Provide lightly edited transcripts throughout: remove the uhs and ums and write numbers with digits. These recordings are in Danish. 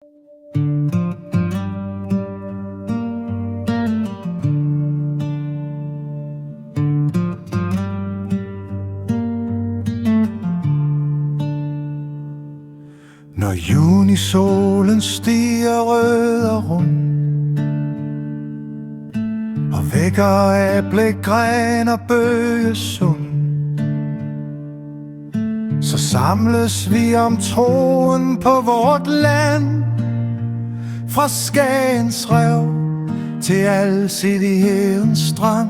Når junisolen stiger rød og rund og vækker æblegren og bøgesund, så samles vi om troen på vort land. Fra Skagens rev til alsidighedens strand,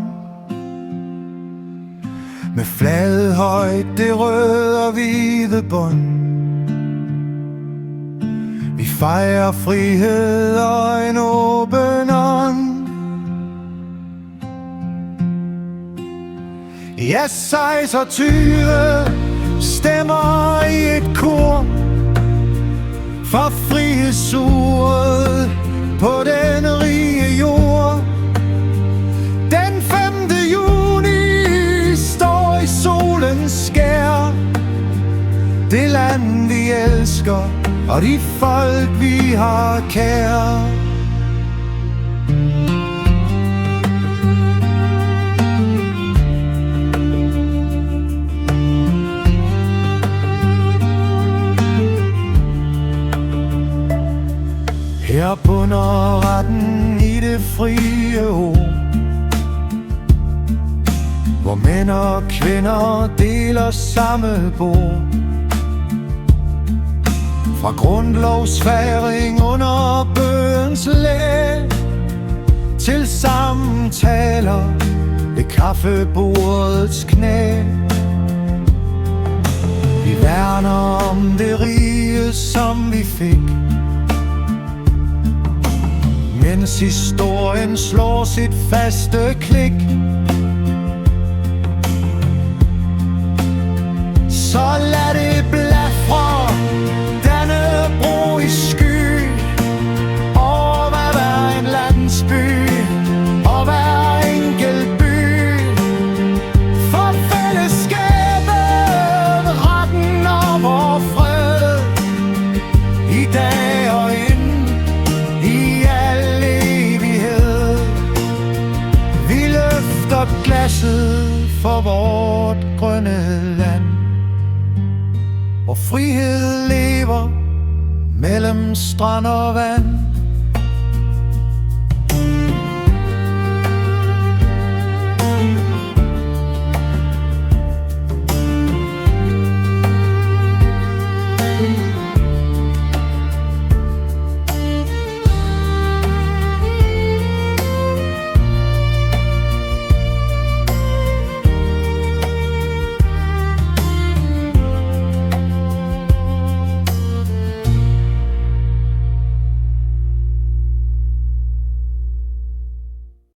med flaget højt det røde og hvide bånd. Vi fejrer frihed og en åben ånd. Ja, 26 stemmer i et kor for frihedsuret på den rige jord. Den 5. juni står i solens skær. Det land vi elsker og de folk vi har kær. Her bunder retten i det frie ord, hvor mænd og kvinder deler samme bord. Fra grundlovsfæring under bøgens læ til samtaler ved kaffebordets knæ. Vi værner om det rige, som vi fik, mens historien slår sit faste klik. Så lad det blafre Dannebrog i sky over hver en landsby og hver enkelt by. For fællesskabet, retten og vor fred, i dag og ind i al evighed. Vi løfter glasset for vort grønne land, hvor frihed lever mellem strand og vand.